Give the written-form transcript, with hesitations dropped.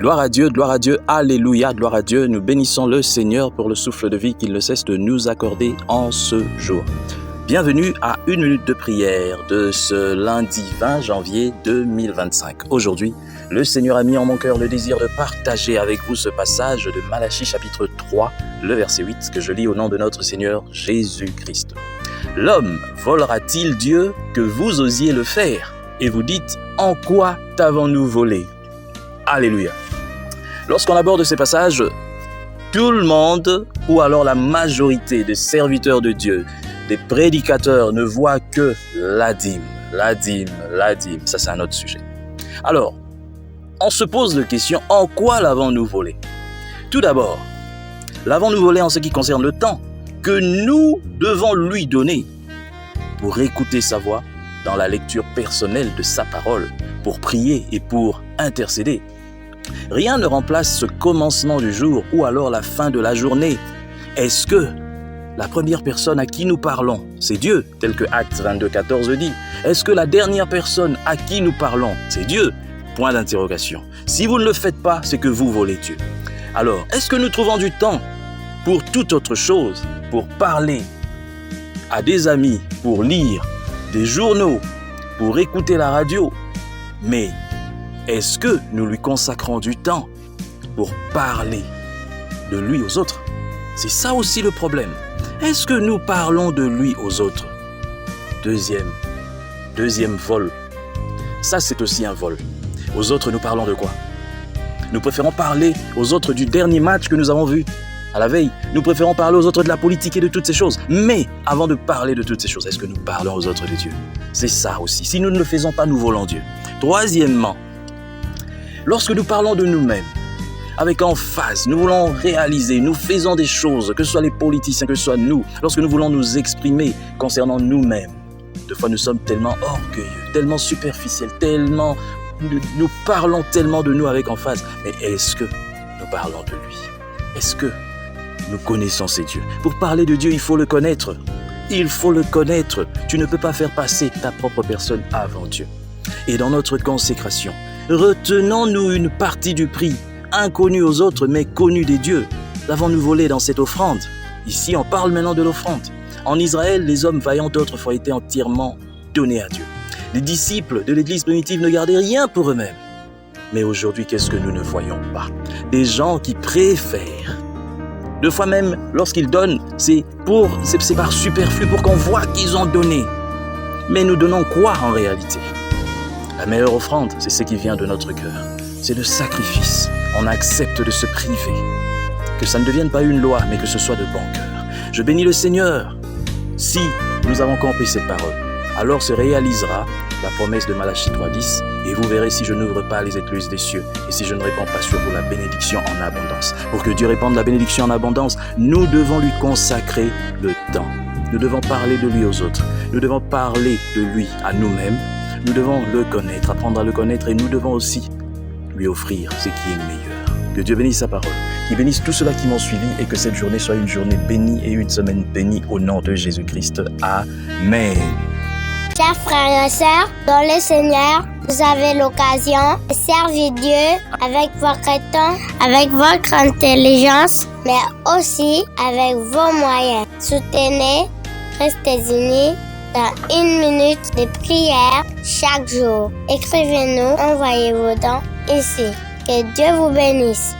Gloire à Dieu, alléluia, gloire à Dieu. Nous bénissons le Seigneur pour le souffle de vie qu'il ne cesse de nous accorder en ce jour. Bienvenue à une minute de prière de ce lundi 20 janvier 2025. Aujourd'hui, le Seigneur a mis en mon cœur le désir de partager avec vous ce passage de Malachie chapitre 3, le verset 8, que je lis au nom de notre Seigneur Jésus-Christ. L'homme volera-t-il Dieu que vous osiez le faire? Et vous dites, en quoi t'avons-nous volé? Alléluia. Lorsqu'on aborde ces passages, tout le monde, ou alors la majorité des serviteurs de Dieu, des prédicateurs, ne voient que la dîme. Ça, c'est un autre sujet. Alors, on se pose la question, en quoi l'avons-nous volé? Tout d'abord, l'avons-nous volé en ce qui concerne le temps que nous devons lui donner pour écouter sa voix dans la lecture personnelle de sa parole, pour prier et pour intercéder. Rien ne remplace ce commencement du jour ou alors la fin de la journée. Est-ce que la première personne à qui nous parlons, c'est Dieu, tel que Actes 22:14 le dit? Est-ce que la dernière personne à qui nous parlons, c'est Dieu? Point d'interrogation. Si vous ne le faites pas, c'est que vous volez Dieu. Alors, est-ce que nous trouvons du temps pour toute autre chose, pour parler à des amis, pour lire des journaux, pour écouter la radio? Mais est-ce que nous lui consacrons du temps pour parler de lui aux autres? C'est ça aussi le problème. Est-ce que nous parlons de lui aux autres? Deuxième vol. Ça, c'est aussi un vol. Aux autres, nous parlons de quoi? Nous préférons parler aux autres du dernier match que nous avons vu à la veille. Nous préférons parler aux autres de la politique et de toutes ces choses. Mais avant de parler de toutes ces choses, est-ce que nous parlons aux autres de Dieu? C'est ça aussi. Si nous ne le faisons pas, nous volons Dieu. Troisièmement, lorsque nous parlons de nous-mêmes, avec emphase, nous voulons réaliser, nous faisons des choses, que ce soit les politiciens, que ce soit nous, lorsque nous voulons nous exprimer concernant nous-mêmes, des fois nous sommes tellement orgueilleux, tellement superficiels, nous parlons tellement de nous avec emphase. Mais est-ce que nous parlons de lui? Est-ce que nous connaissons ces dieux? Pour parler de Dieu, il faut le connaître. Il faut le connaître. Tu ne peux pas faire passer ta propre personne avant Dieu. Et dans notre consécration, retenons-nous une partie du prix, inconnue aux autres, mais connue des dieux. L'avons-nous volé dans cette offrande? Ici, on parle maintenant de l'offrande. En Israël, les hommes vaillants d'autrefois étaient entièrement donnés à Dieu. Les disciples de l'Église primitive ne gardaient rien pour eux-mêmes. Mais aujourd'hui, qu'est-ce que nous ne voyons pas? Des gens qui préfèrent. Deux fois même, lorsqu'ils donnent, c'est par superflu, pour qu'on voit qu'ils ont donné. Mais nous donnons quoi en réalité? La meilleure offrande, c'est ce qui vient de notre cœur. C'est le sacrifice. On accepte de se priver. Que ça ne devienne pas une loi, mais que ce soit de bon cœur. Je bénis le Seigneur. Si nous avons compris cette parole, alors se réalisera la promesse de Malachie 3:10, et vous verrez si je n'ouvre pas les écluses des cieux, et si je ne répands pas sur vous la bénédiction en abondance. Pour que Dieu répande la bénédiction en abondance, nous devons lui consacrer le temps. Nous devons parler de lui aux autres. Nous devons parler de lui à nous-mêmes. Nous devons le connaître, apprendre à le connaître, et nous devons aussi lui offrir ce qui est meilleur. Que Dieu bénisse sa parole, qu'il bénisse tous ceux-là qui m'ont suivi, et que cette journée soit une journée bénie et une semaine bénie au nom de Jésus-Christ. Amen. Chers frères et sœurs, dans le Seigneur, vous avez l'occasion de servir Dieu avec votre temps, avec votre intelligence, mais aussi avec vos moyens. Soutenez, restez unis dans une minute de prière chaque jour. Écrivez-nous, envoyez vos dons ici. Que Dieu vous bénisse.